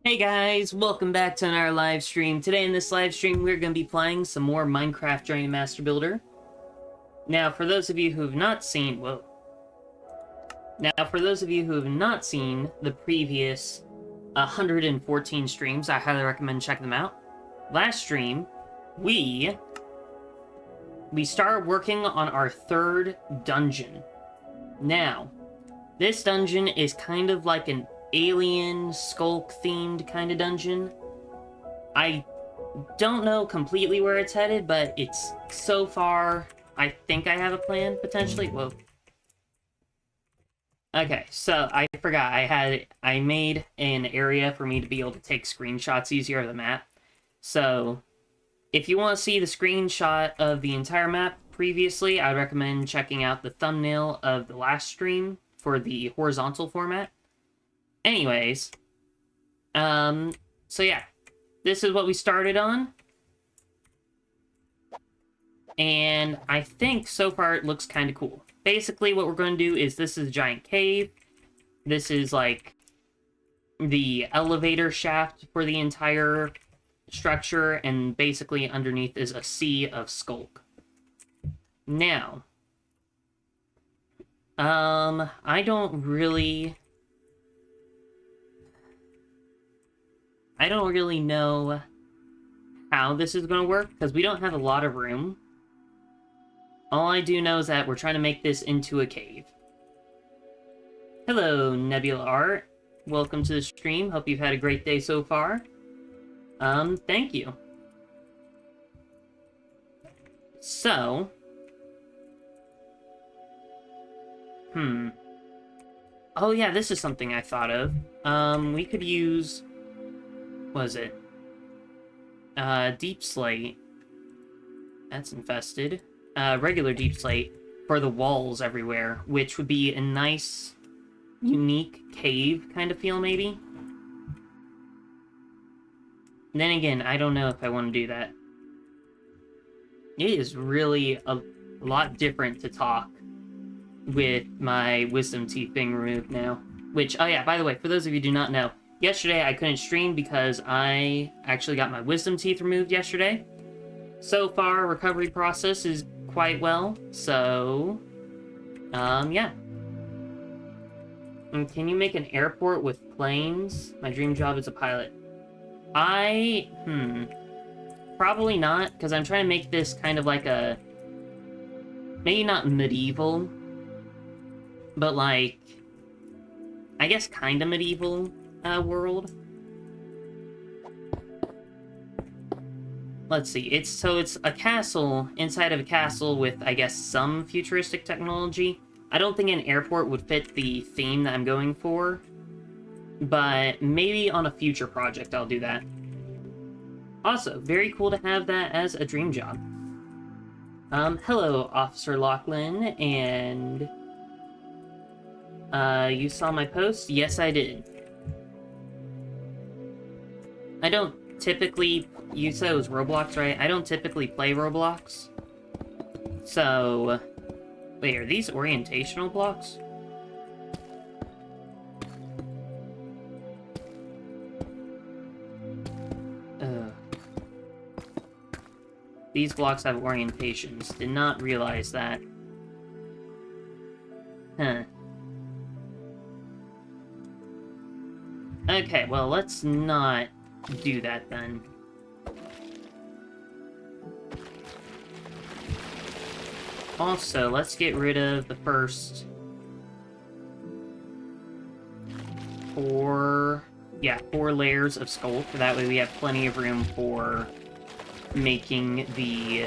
Hey guys, welcome back to another live stream. Today in this live stream, we're going to be playing some more Minecraft BagelMaster Builder. Now, for those of you who have not seen, the previous 114 streams, I highly recommend checking them out. Last stream, we started working on our third dungeon. Now, this dungeon is kind of like an alien, skulk-themed kind of dungeon. I don't know completely where it's headed, but it's so far, I think I have a plan, potentially. Whoa. Okay, so I forgot, I made an area for me to be able to take screenshots easier of the map. So, if you want to see the screenshot of the entire map previously, I would recommend checking out the thumbnail of the last stream for the horizontal format. Anyways, so yeah, this is what we started on. And I think so far it looks kind of cool. Basically what we're going to do is this is a giant cave. This is like the elevator shaft for the entire structure, and basically underneath is a sea of skulk. Now, I don't really know how this is going to work, because we don't have a lot of room. All I do know is that we're trying to make this into a cave. Hello, Nebula Art. Welcome to the stream. Hope you've had a great day so far. Thank you. So... Oh yeah, this is something I thought of. We could use... What is it? Deep slate. That's infested. Regular deep slate for the walls everywhere, which would be a nice, unique cave kind of feel, maybe? Then again, I don't know if I want to do that. It is really a lot different to talk with my wisdom teeth being removed now. Which, oh yeah, by the way, for those of you who do not know, yesterday I couldn't stream because I actually got my wisdom teeth removed yesterday. So far, recovery process is quite well, so... yeah. And can you make an airport with planes? My dream job is a pilot. Probably not, because I'm trying to make this kind of like a... Maybe not medieval, but like... I guess kind of medieval world. Let's see, it's a castle inside of a castle with, I guess, some futuristic technology. I don't think an airport would fit the theme that I'm going for, but maybe on a future project I'll do that. Also, very cool to have that as a dream job. Hello, Officer Lachlan, and... you saw my post? Yes, I did. I don't typically... You said it was Roblox, right? I don't typically play Roblox. So... Wait, are these orientational blocks? These blocks have orientations. Did not realize that. Huh. Okay, well, let's not do that then. Also, let's get rid of the first four layers of skulk. That way we have plenty of room for making the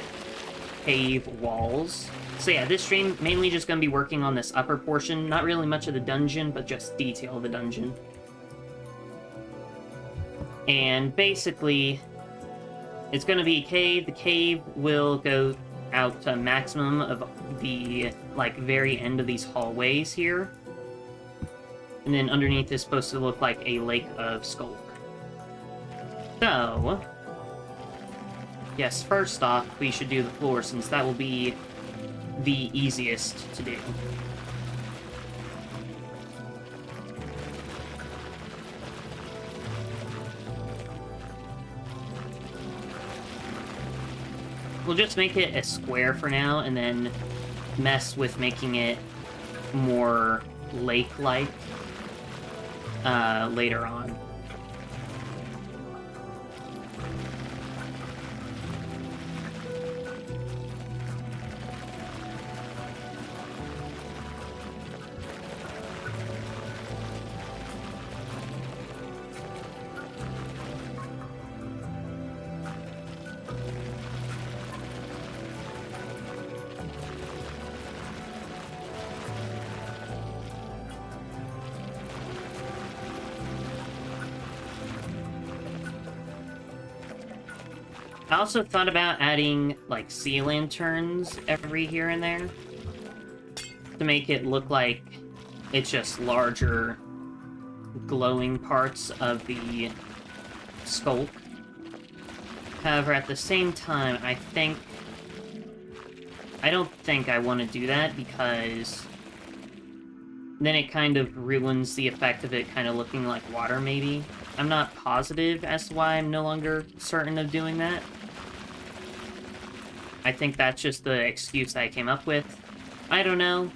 cave walls. So yeah, this stream mainly just going to be working on this upper portion. Not really much of the dungeon, but just detail of the dungeon. And basically, it's going to be a cave. The cave will go out to a maximum of the, like, very end of these hallways here. And then underneath is supposed to look like a lake of skulk. So, yes, first off, we should do the floor, since that will be the easiest to do. we'll just make it a square for now, and then mess with making it more lake-like later on. I also thought about adding, like, sea lanterns every here and there to make it look like it's just larger glowing parts of the sculk. However, at the same time, I don't think I want to do that, because then it kind of ruins the effect of it kind of looking like water, maybe. I'm not positive as to why I'm no longer certain of doing that. I think that's just the excuse that I came up with. I don't know.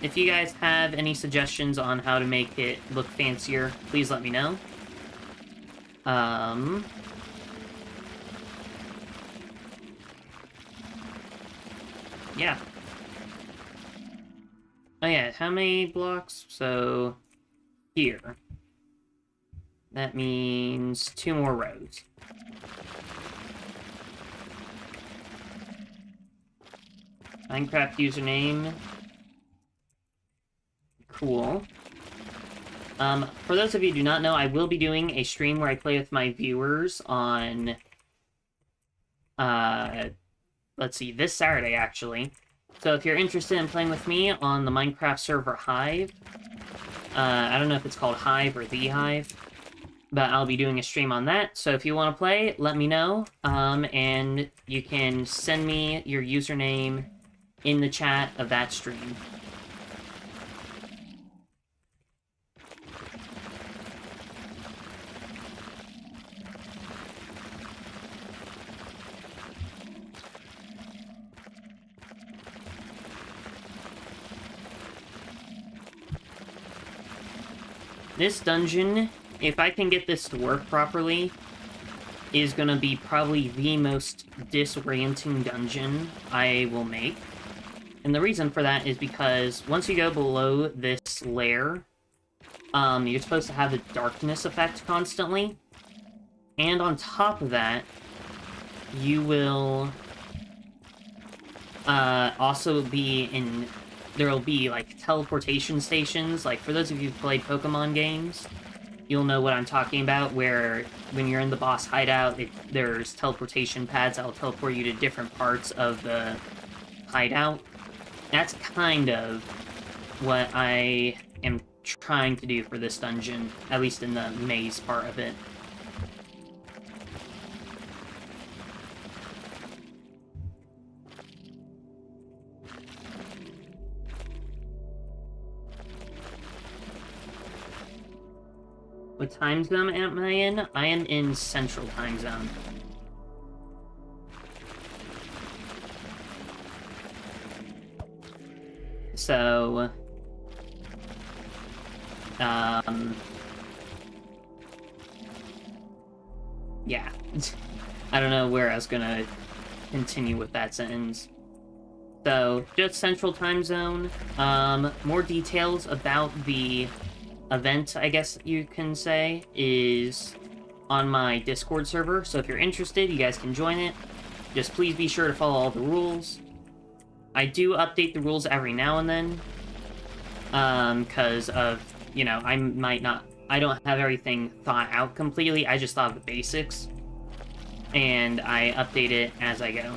If you guys have any suggestions on how to make it look fancier, please let me know. Yeah. Oh yeah, how many blocks? So, here. That means 2 more rows. Minecraft username. Cool. For those of you who do not know, I will be doing a stream where I play with my viewers on, let's see, this Saturday, actually. So if you're interested in playing with me on the Minecraft server Hive, I don't know if it's called Hive or The Hive, but I'll be doing a stream on that. So if you want to play, let me know, and you can send me your username in the chat of that stream. This dungeon, if I can get this to work properly, is gonna be probably the most disorienting dungeon I will make. And the reason for that is because once you go below this layer, you're supposed to have the darkness effect constantly. And on top of that, you will also be in... There will be, like, teleportation stations. Like, for those of you who've played Pokemon games, you'll know what I'm talking about, where when you're in the boss hideout, there's teleportation pads that will teleport you to different parts of the hideout. That's kind of what I am trying to do for this dungeon, at least in the maze part of it. What time zone am I in? I am in Central Time Zone. So, yeah. I don't know where I was gonna continue with that sentence. So, just Central Time Zone. More details about the event, I guess you can say, is on my Discord server. So if you're interested, you guys can join it. Just please be sure to follow all the rules. I do update the rules every now and then, because of, you know, I don't have everything thought out completely. I just thought of the basics, and I update it as I go.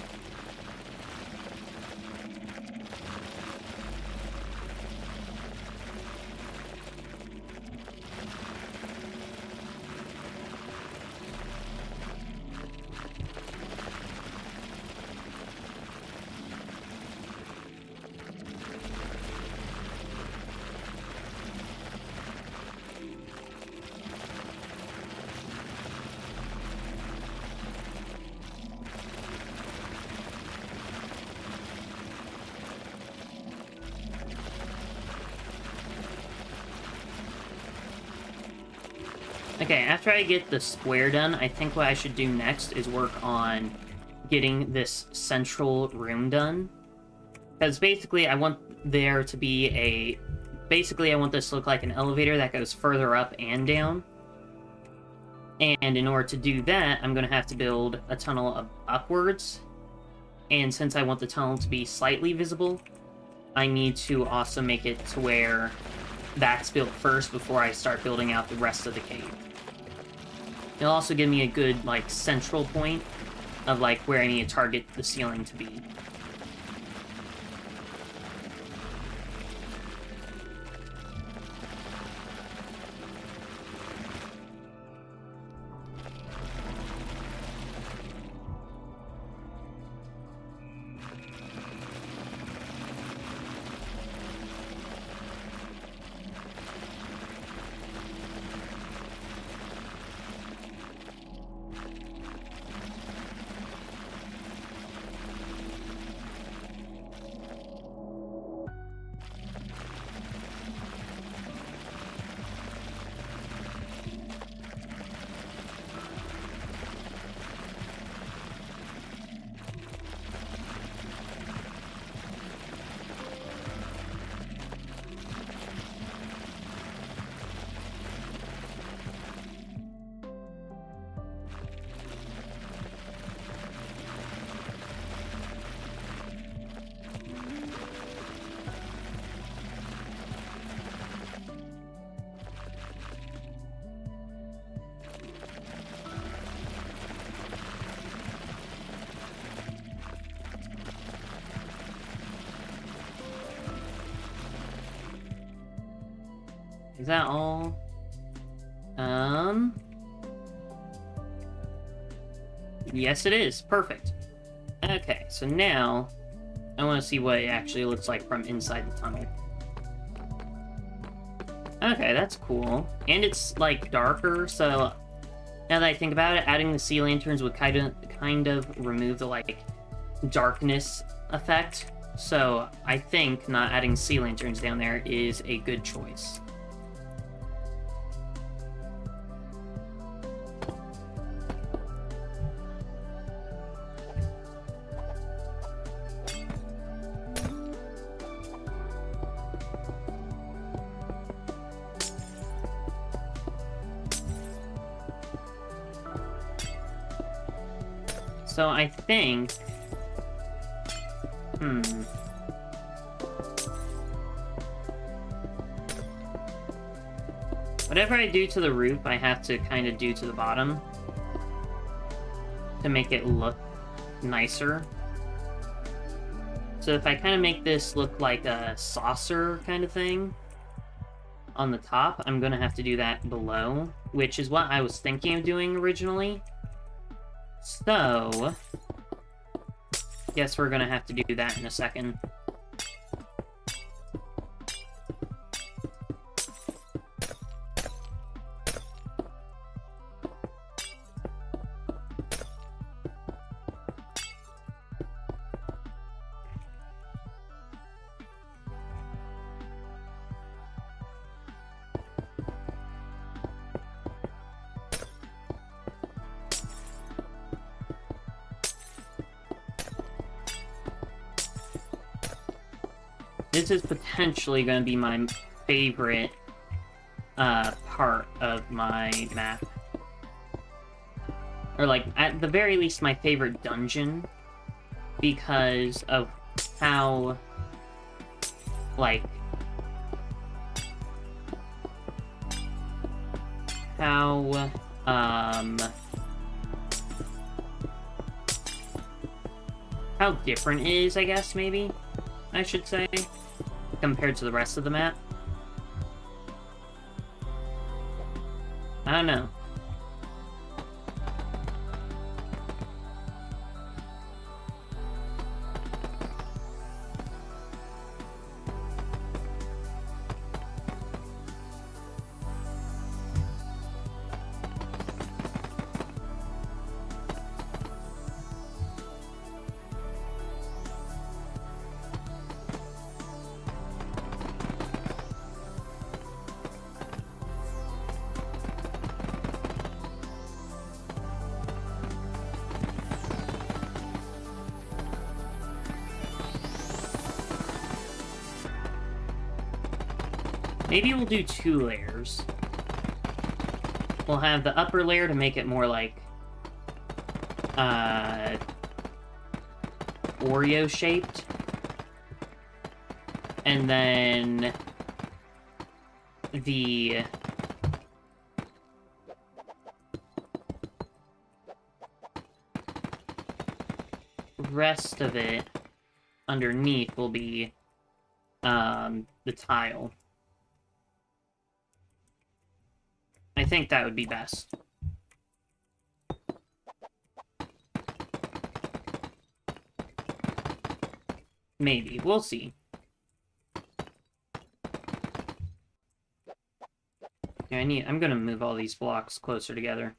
Okay, after I get the square done, I think what I should do next is work on getting this central room done. Because basically, I want there to be a... Basically, I want this to look like an elevator that goes further up and down. And in order to do that, I'm going to have to build a tunnel upwards. And since I want the tunnel to be slightly visible, I need to also make it to where that's built first before I start building out the rest of the cave. It'll also give me a good, like, central point of, like, where I need to target the ceiling to be. Is that all? Yes, it is. Perfect. Okay, so now I want to see what it actually looks like from inside the tunnel. Okay, that's cool. And it's, like, darker, so now that I think about it, adding the sea lanterns would kind of remove the, like, darkness effect. So I think not adding sea lanterns down there is a good choice. So I think... Whatever I do to the roof, I have to kind of do to the bottom to make it look nicer. So if I kind of make this look like a saucer kind of thing on the top, I'm going to have to do that below, which is what I was thinking of doing originally. So, guess we're gonna have to do that in a second. This is potentially going to be my favorite part of my map. Or, like, at the very least, my favorite dungeon. Because of how, like... How different it is, I guess, maybe? I should say, compared to the rest of the map. I don't know. Maybe we'll do 2 layers. We'll have the upper layer to make it more like Oreo shaped. And then the rest of it underneath will be the tile. I think that would be best. Maybe. We'll see. Yeah, I'm gonna move all these blocks closer together.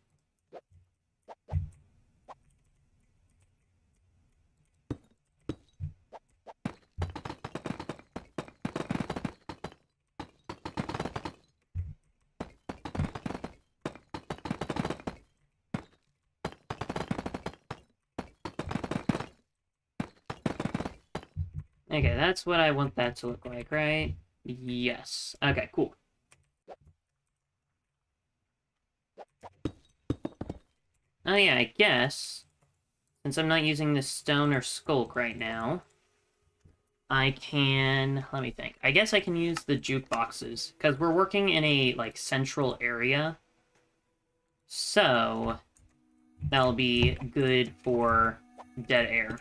Okay, that's what I want that to look like, right? Yes. Okay, cool. Oh yeah, I guess, since I'm not using this stone or sculk right now, I can, let me think. I guess I can use the jukeboxes, because we're working in a, like, central area. So, that'll be good for dead air.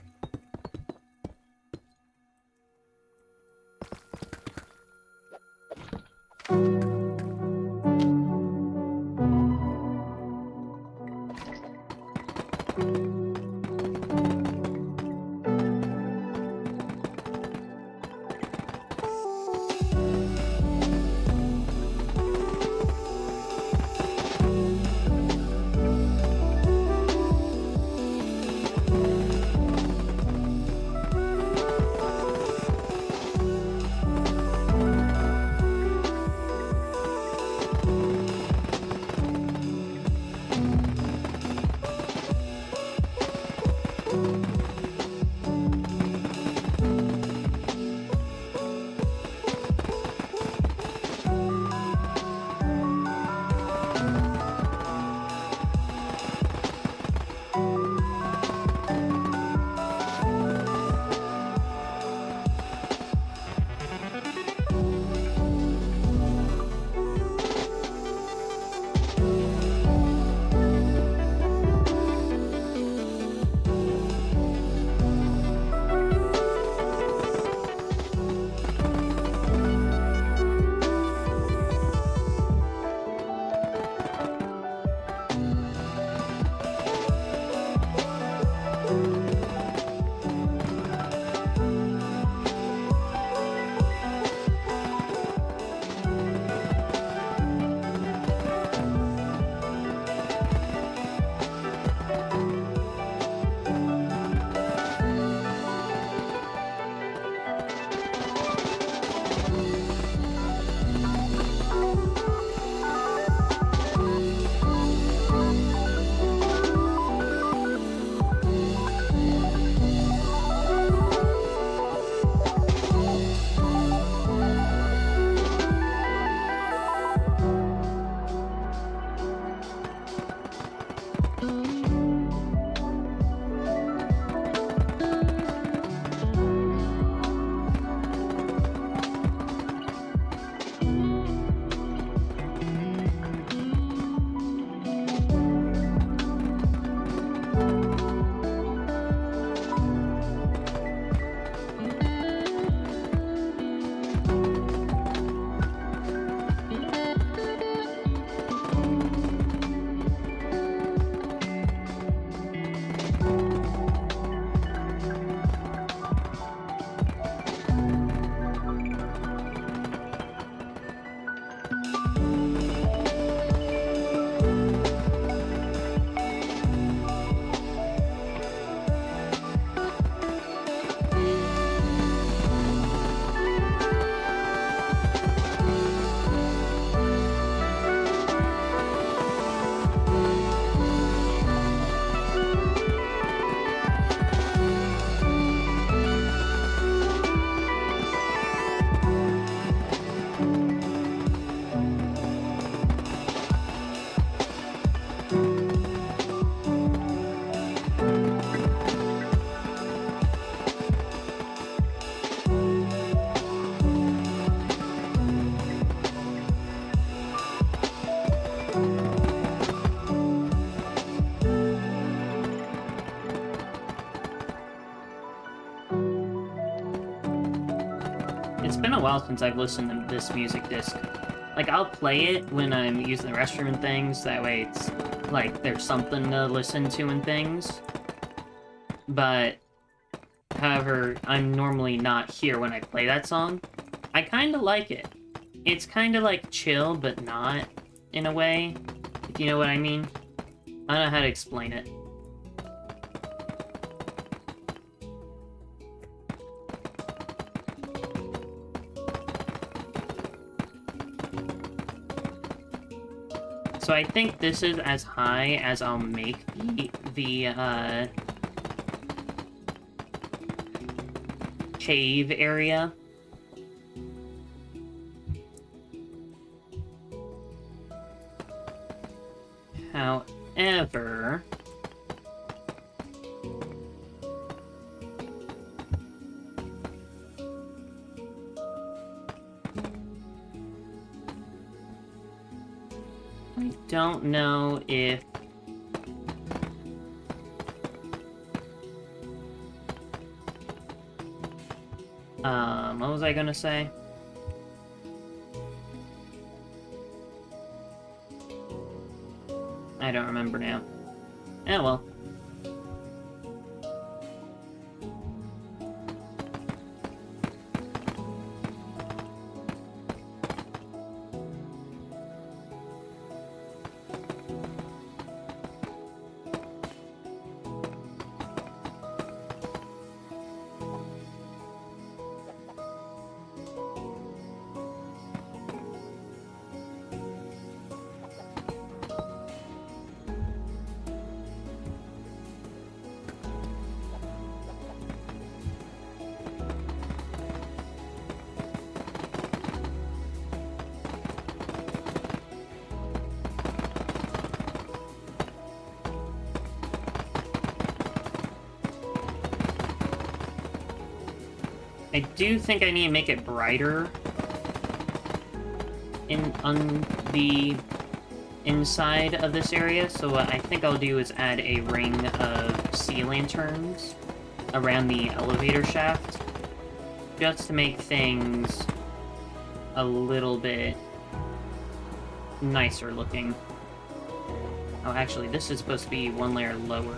while since I've listened to this music disc. Like, I'll play it when I'm using the restroom and things, that way it's, like, there's something to listen to and things. But, however, I'm normally not here when I play that song. I kinda like it. It's kinda, like, chill, but not, in a way, if you know what I mean. I don't know how to explain it. So I think this is as high as I'll make the cave area. However, I don't know if what was I gonna say? I don't remember now. Oh well. I do think I need to make it brighter on the inside of this area, so what I think I'll do is add a ring of sea lanterns around the elevator shaft, just to make things a little bit nicer looking. Oh, actually, this is supposed to be one layer lower.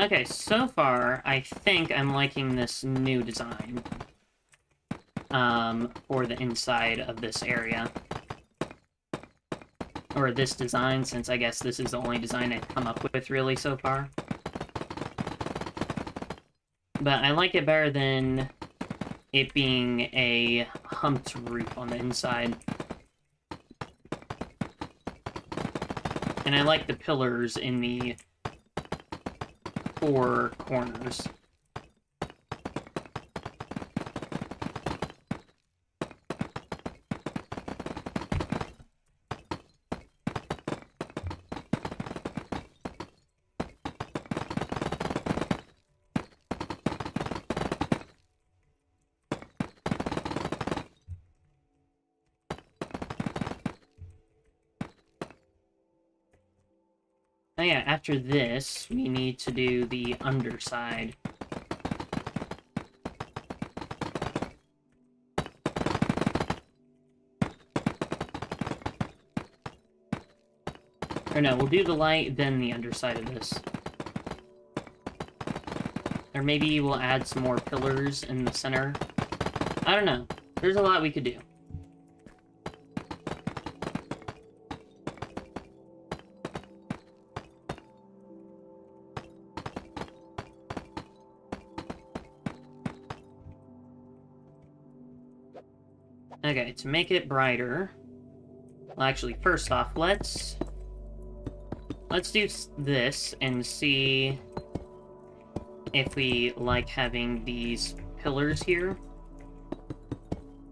Okay, so far, I think I'm liking this new design, for the inside of this area. Or this design, since I guess this is the only design I've come up with, really, so far. But I like it better than it being a humped roof on the inside. And I like the pillars in the four corners. Oh yeah, after this, we need to do the underside. Or no, we'll do the light, then the underside of this. Or maybe we'll add some more pillars in the center. I don't know. There's a lot we could do. Okay, to make it brighter... Well, actually, first off, let's do this and see if we like having these pillars here.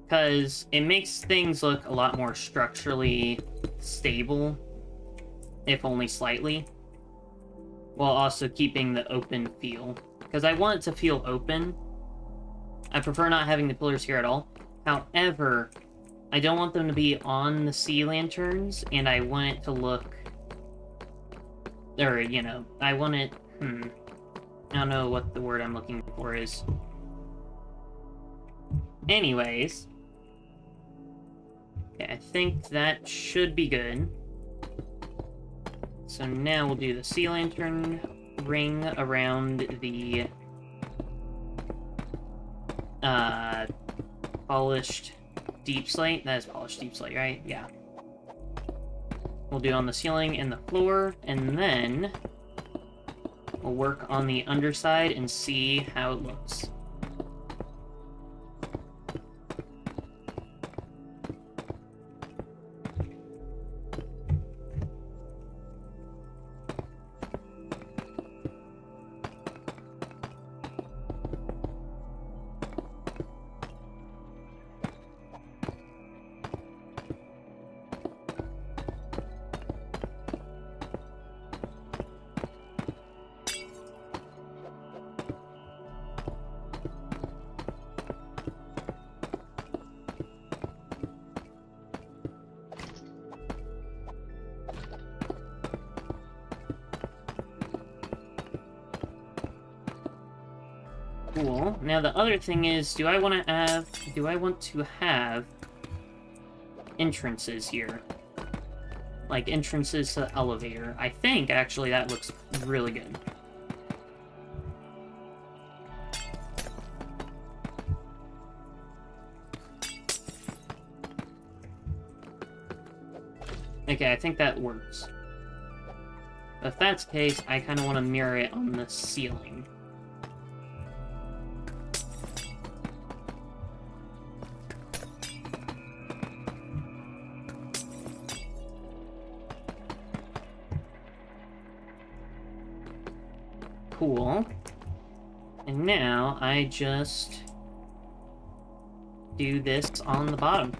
Because it makes things look a lot more structurally stable, if only slightly, while also keeping the open feel. Because I want it to feel open. I prefer not having the pillars here at all. However, I don't want them to be on the sea lanterns, and I want it to look... Or, you know, I want it... I don't know what the word I'm looking for is. Anyways. Okay, I think that should be good. So now we'll do the sea lantern ring around the... polished deep slate. That is polished deep slate, right? Yeah. We'll do it on the ceiling and the floor, and then we'll work on the underside and see how it looks. Cool. Now the other thing is, do I want to have entrances here? Like entrances to the elevator. I think actually that looks really good. Okay, I think that works. If that's the case, I kind of want to mirror it on the ceiling. Cool. And now I just do this on the bottom.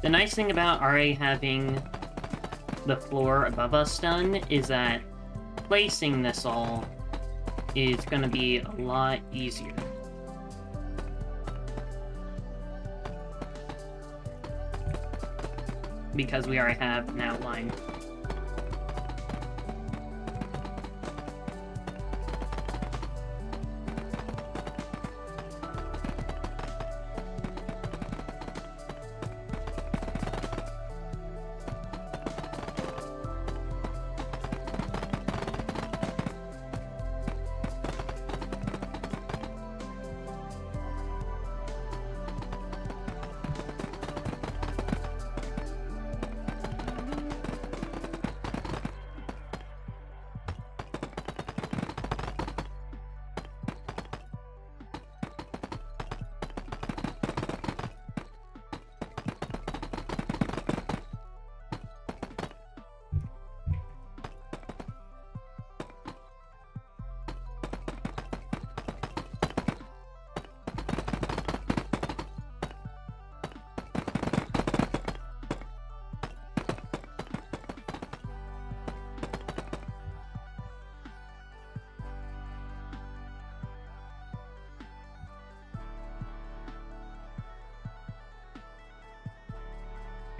The nice thing about already having the floor above us done is that placing this all is going to be a lot easier. Because we already have an outline.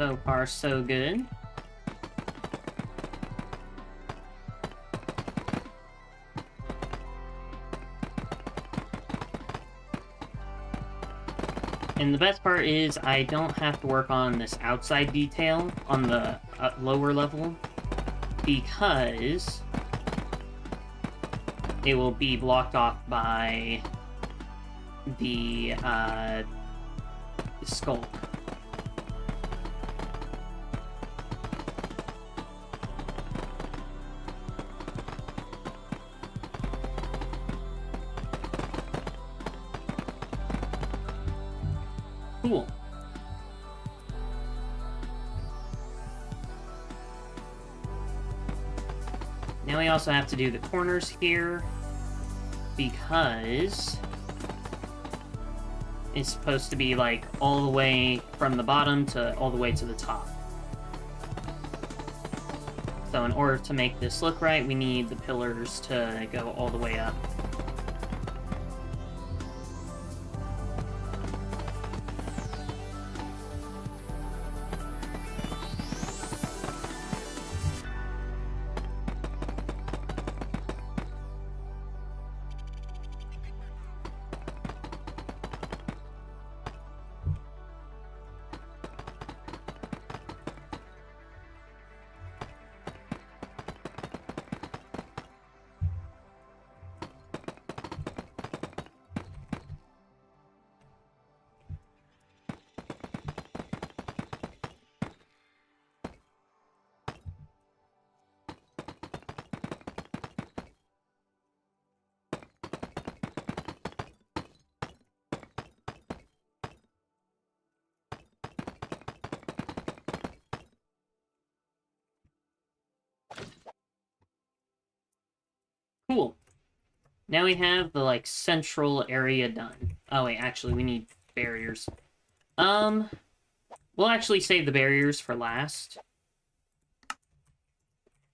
So far, so good. And the best part is I don't have to work on this outside detail on the lower level because it will be blocked off by the skull. Cool. Now we also have to do the corners here because it's supposed to be like all the way from the bottom to all the way to the top. So in order to make this look right, we need the pillars to go all the way up. Cool. Now we have the, like, central area done. Oh, wait, actually, we need barriers. We'll actually save the barriers for last.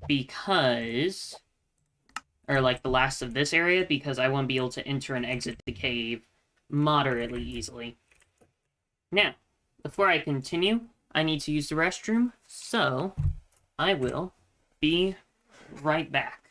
Because... Or, like, the last of this area, because I want to be able to enter and exit the cave moderately easily. Now, before I continue, I need to use the restroom, so I will be right back.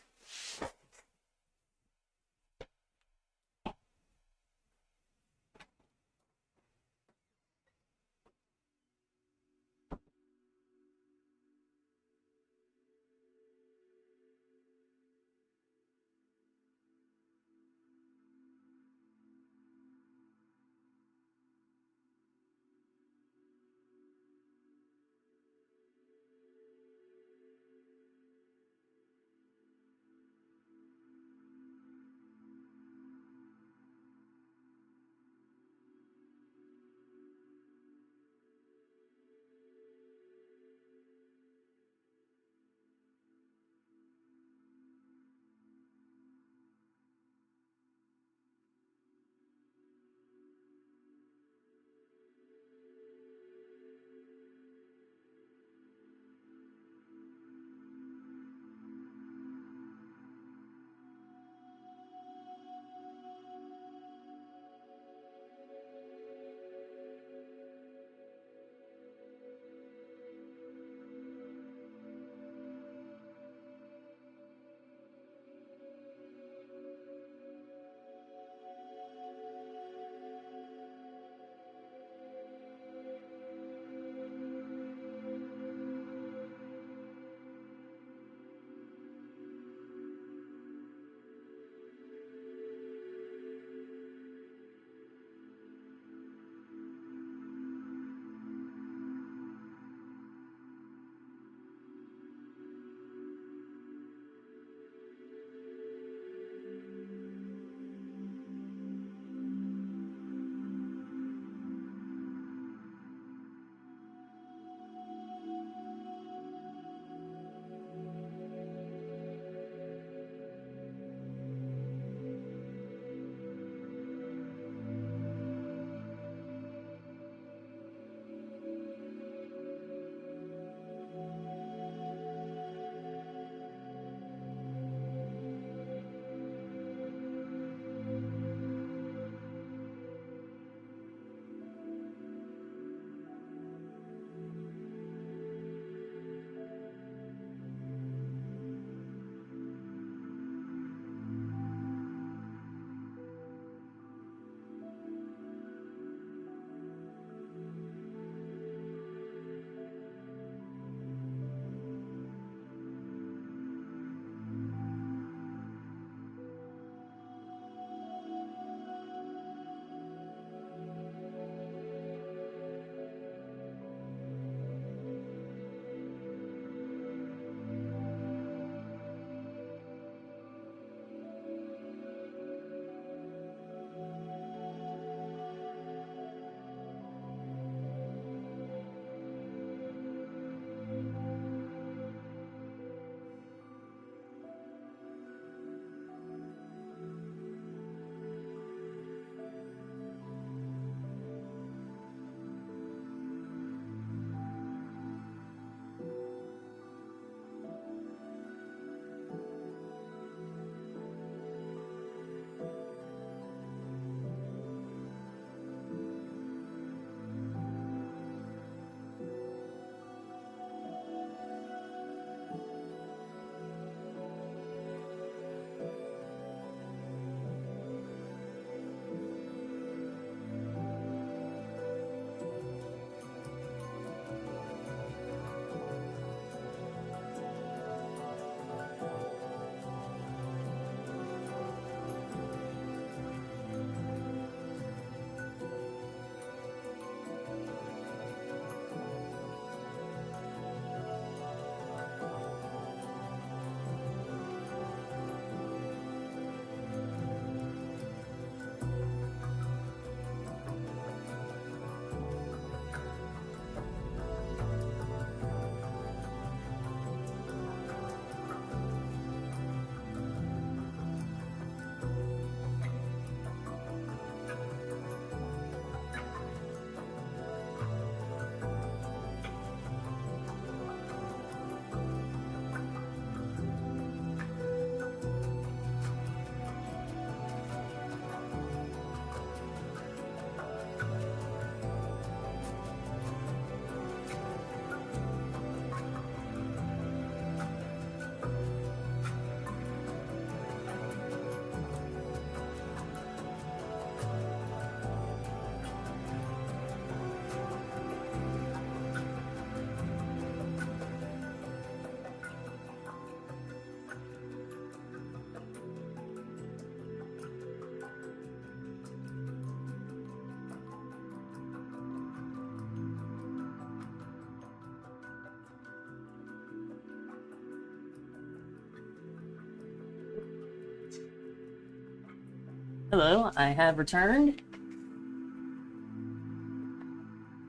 Hello, I have returned.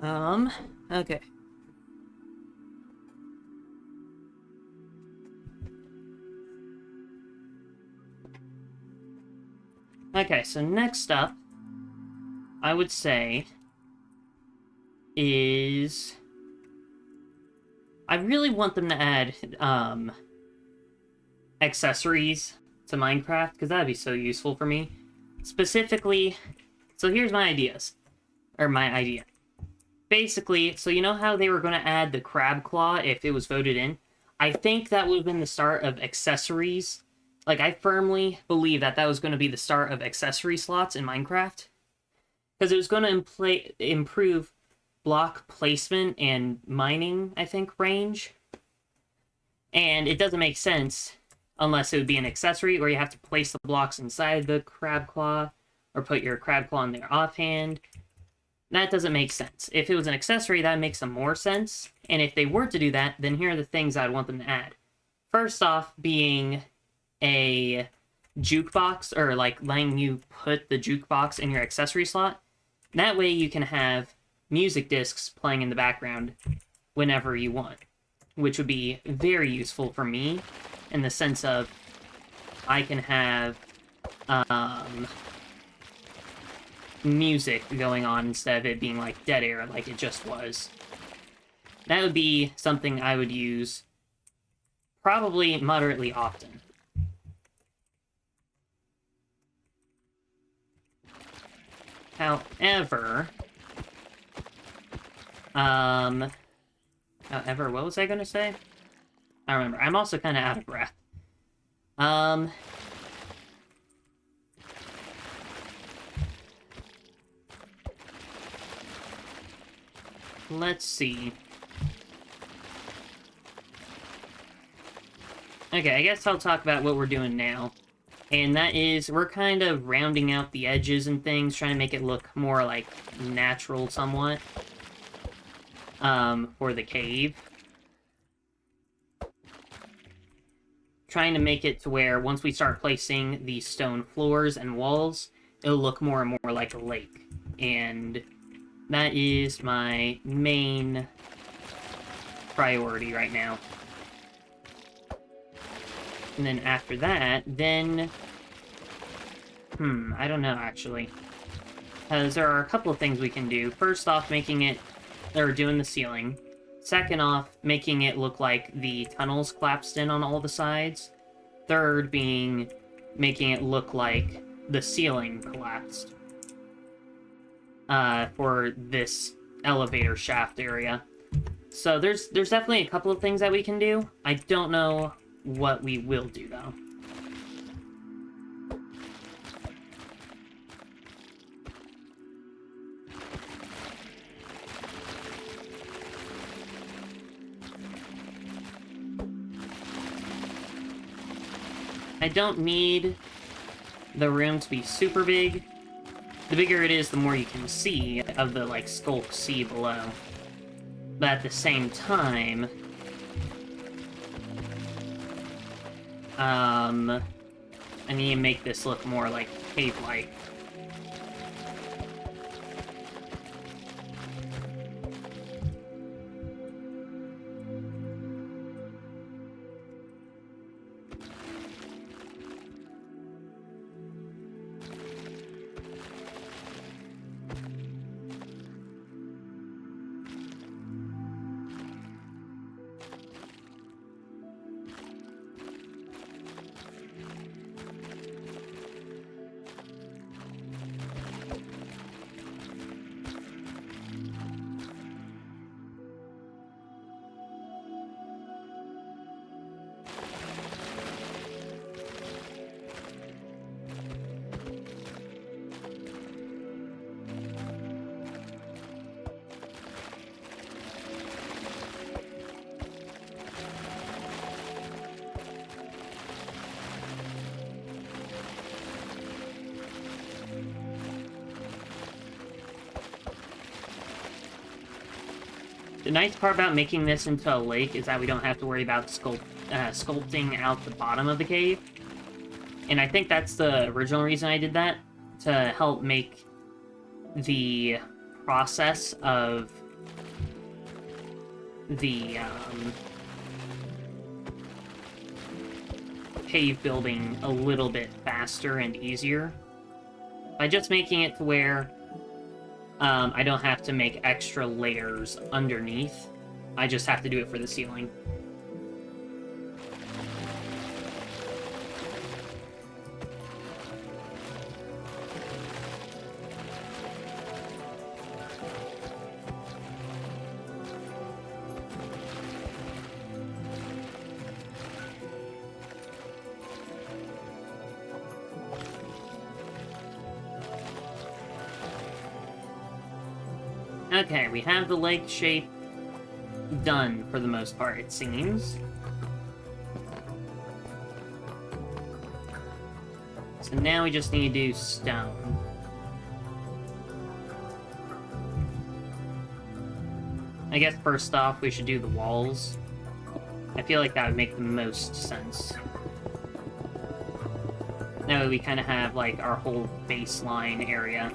Okay. Okay, so next up, I would say, is... I really want them to add, accessories to Minecraft, because that'd be so useful for me. Specifically, so here's my ideas. Or my idea. Basically, so you know how they were going to add the crab claw if it was voted in? I think that would have been the start of accessories. Like, I firmly believe that that was going to be the start of accessory slots in Minecraft. Because it was going to improve block placement and mining, I think, range. And it doesn't make sense unless it would be an accessory where you have to place the blocks inside the crab claw or put your crab claw in there offhand. That doesn't make sense. If it was an accessory, that makes some more sense. And if they were to do that, then here are the things I'd want them to add. First off, being a jukebox, or like letting you put the jukebox in your accessory slot. That way you can have music discs playing in the background whenever you want, which would be very useful for me in the sense of I can have music going on instead of it being like dead air like it just was. That would be something I would use probably moderately often. However, what was I gonna say? I don't remember. I'm also kind of out of breath. Let's see. Okay, I guess I'll talk about what we're doing now. And that is, we're kind of rounding out the edges and things, trying to make it look more, like, natural somewhat. For the cave. Trying to make it to where, once we start placing the stone floors and walls, it'll look more and more like a lake. And that is my main priority right now. And then after that, then... I don't know, actually. Because there are a couple of things we can do. First off, making it... or doing the ceiling. Second off, making it look like the tunnels collapsed in on all the sides. Third being making it look like the ceiling collapsed. For this elevator shaft area. So there's definitely a couple of things that we can do. I don't know what we will do, though. I don't need the room to be super big. The bigger it is, the more you can see of the, like, sculk sea below. But at the same time... I need to make this look more like cave-like. The nice part about making this into a lake is that we don't have to worry about sculpting out the bottom of the cave. And I think that's the original reason I did that. to help make the process of the cave building a little bit faster and easier by just making it to where I don't have to make extra layers underneath. I just have to do it for the ceiling. Okay, we have the lake shape done for the most part, it seems. So now we just need to do stone. I guess first off we should do the walls. I feel like that would make the most sense. That way we kind of have like our whole baseline area.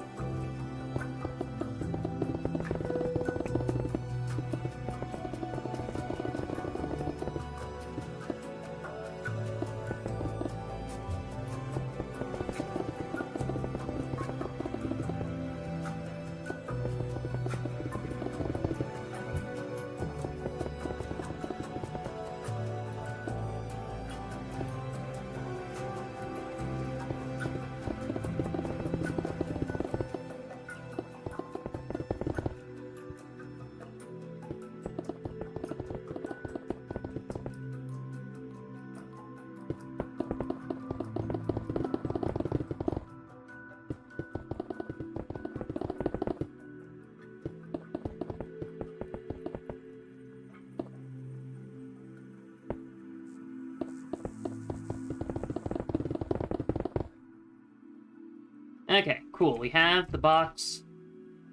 Okay, cool. We have the box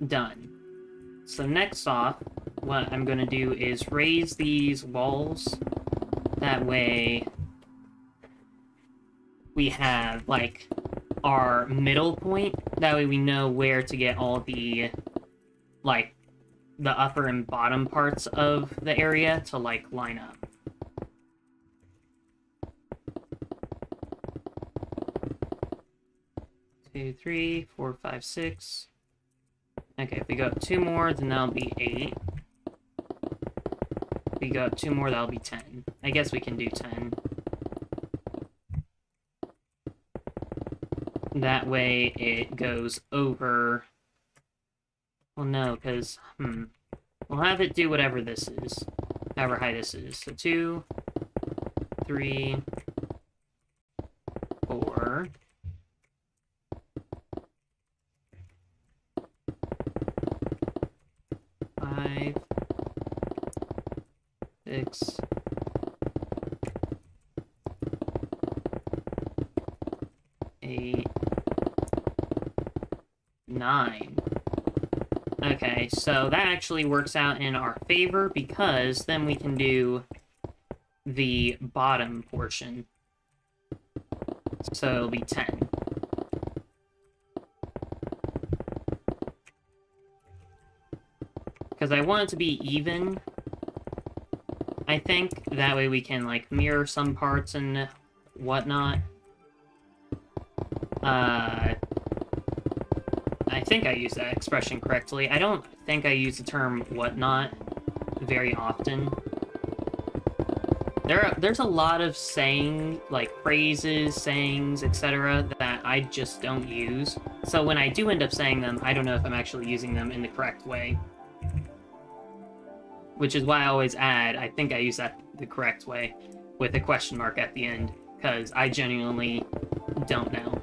done. So next off, what I'm going to do is raise these walls. That way we have, like, our middle point. That way we know where to get all the, like, the upper and bottom parts of the area to, like, line up. Two, 3, 4, 5, 6. Okay, if we go up 2 more, then that'll be 8. If we go up 2 more, that'll be 10. I guess we can do 10. That way it goes over... Well, no, because, we'll have it do whatever this is. However high this is. So 2, 3, 4... 5, 6, 8, 9. Okay, so that actually works out in our favor because then we can do the bottom portion. So it'll be 10. Because I want it to be even, I think. That way we can, like, mirror some parts and whatnot. I think I use that expression correctly. I don't think I use the term whatnot very often. There's a lot of phrases, sayings, etc. that I just don't use. So when I do end up saying them, I don't know if I'm actually using them in the correct way. Which is why I always add, I think I use that the correct way, with a question mark at the end, because I genuinely don't know.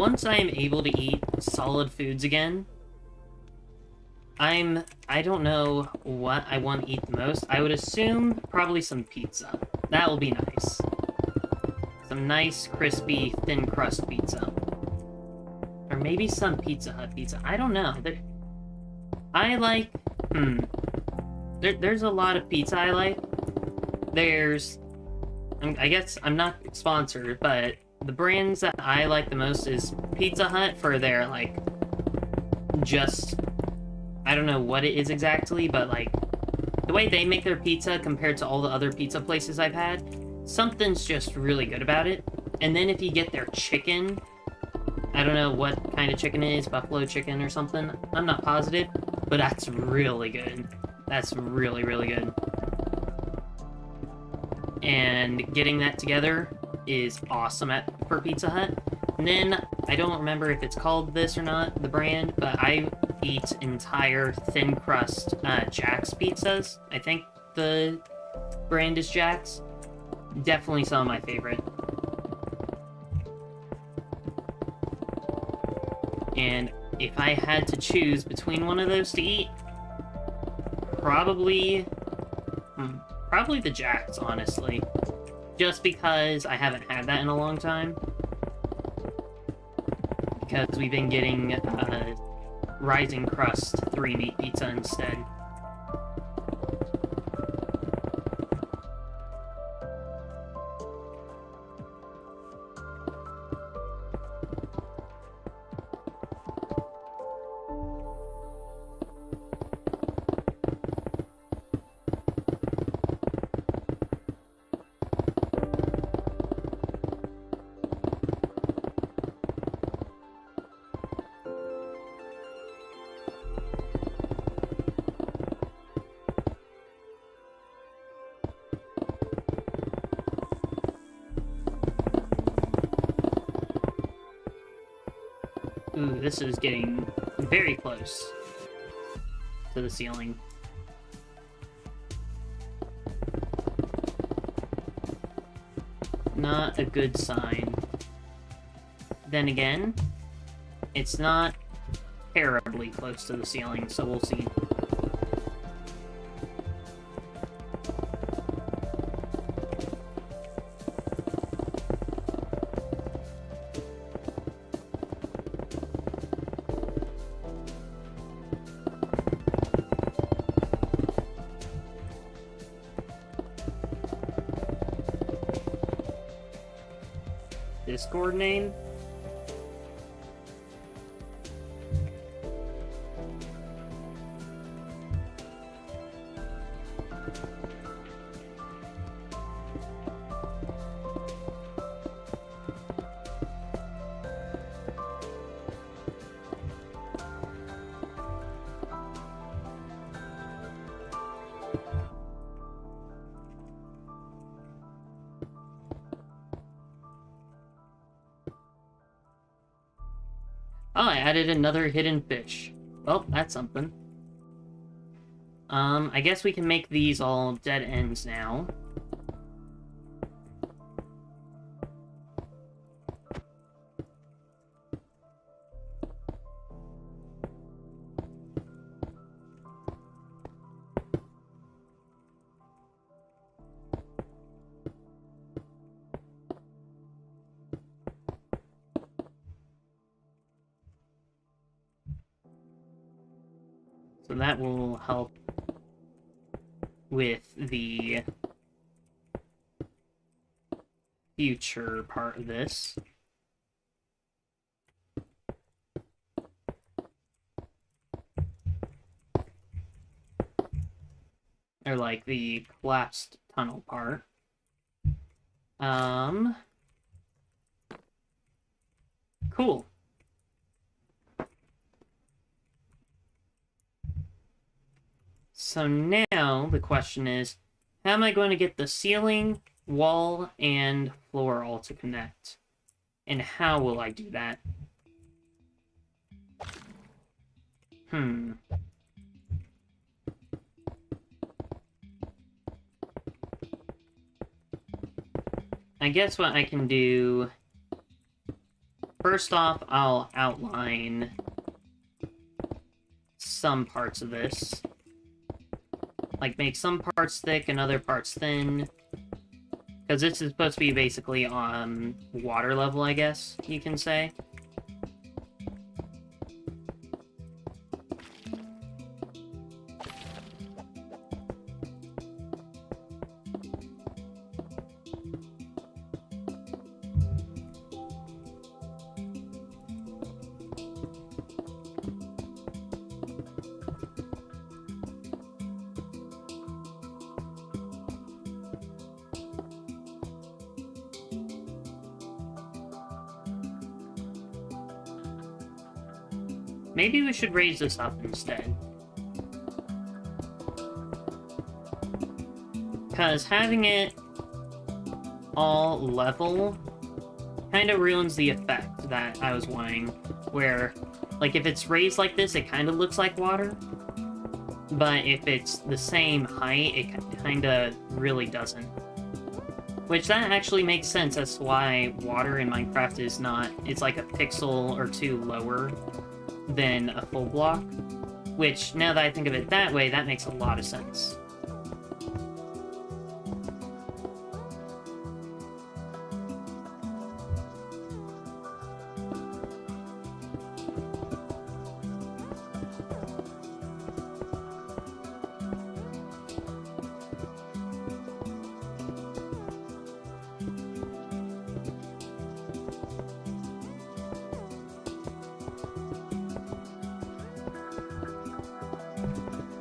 once I am able to eat solid foods again, I don't know what I want to eat the most. I would assume probably some pizza. That will be nice. Some nice, crispy, thin crust pizza. Or maybe some Pizza Hut pizza. I don't know. I like... There's a lot of pizza I like. I guess I'm not sponsored, but the brands that I like the most is Pizza Hut for their, like, just... I don't know what it is exactly, but, like, the way they make their pizza compared to all the other pizza places I've had, something's just really good about it. And then if you get their chicken, I don't know what kind of chicken it is, buffalo chicken or something, I'm not positive, but that's really good. That's really, really good. And getting that together is awesome for Pizza Hut. And then, I don't remember if it's called this or not, the brand, but I eat entire thin crust Jack's pizzas. I think the brand is Jack's. Definitely some of my favorite. And if I had to choose between one of those to eat, probably the Jack's, honestly. Just because I haven't had that in a long time. Because we've been getting Rising Crust 3-meat pizza instead. Ooh, this is getting very close to the ceiling. Not a good sign. Then again, it's not terribly close to the ceiling, so we'll see. Discord name? Oh, I added another hidden fish. Well, that's something. I guess we can make these all dead ends now. So that will help with the future part of this. Or like the collapsed tunnel part. Cool. So now the question is, how am I going to get the ceiling, wall, and floor all to connect? And how will I do that? I guess what I can do First off, I'll outline some parts of this. Like, make some parts thick and other parts thin. Because this is supposed to be basically on water level, I guess you can say. Maybe we should raise this up instead. Because having it all level kind of ruins the effect that I was wanting. Where, like, if it's raised like this, it kind of looks like water. But if it's the same height, it kind of really doesn't. Which, that actually makes sense as to why water in Minecraft is not... It's like a pixel or two lower than a full block, which, now that I think of it that way, that makes a lot of sense.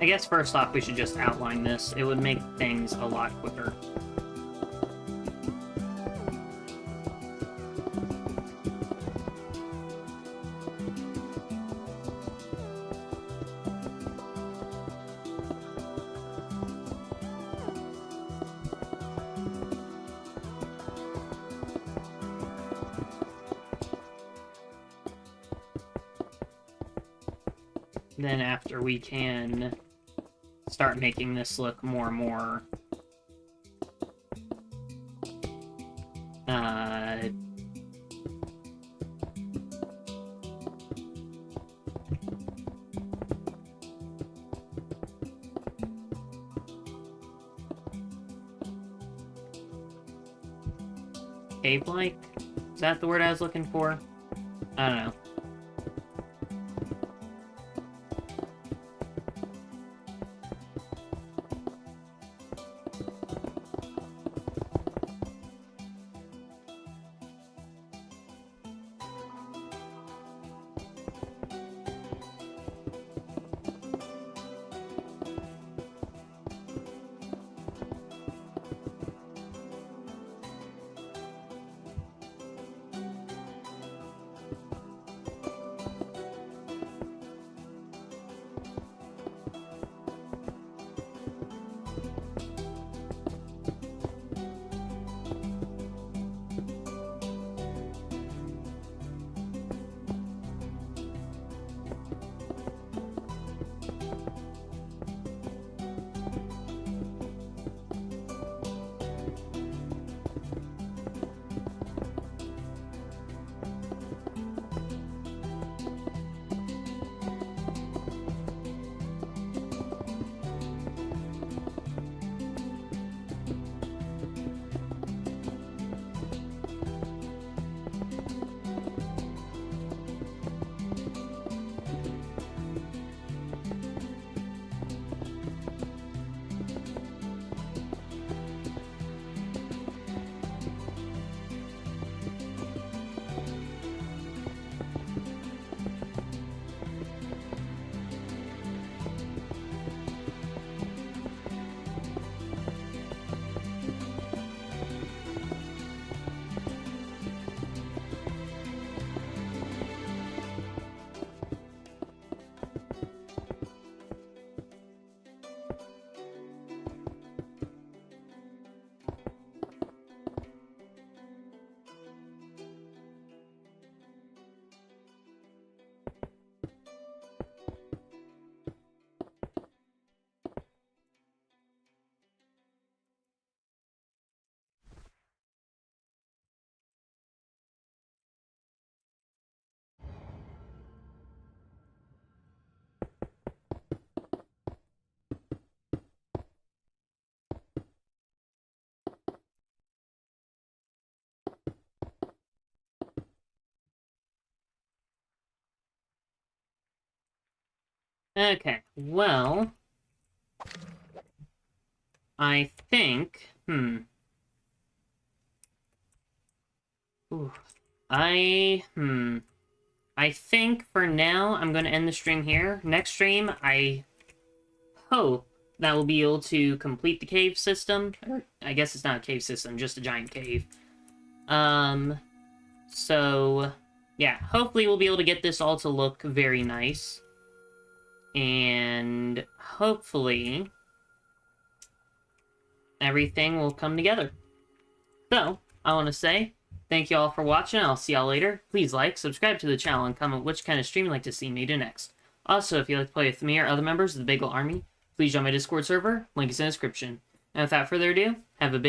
I guess first off, we should just outline this. It would make things a lot quicker. Then after we can start making this look more and more cave-like? Is that the word I was looking for? I don't know. Okay, well... I think... Ooh. I think for now, I'm going to end the stream here. Next stream, I hope that we'll be able to complete the cave system. Or, I guess it's not a cave system, just a giant cave. So, yeah, hopefully we'll be able to get this all to look very nice. And hopefully everything will come together. So, I want to say thank you all for watching. I'll see y'all later. Please like, subscribe to the channel, and comment which kind of stream you'd like to see me do next. Also, if you'd like to play with me or other members of the Bagel Army, please join my Discord server. Link is in the description. And without further ado, have a big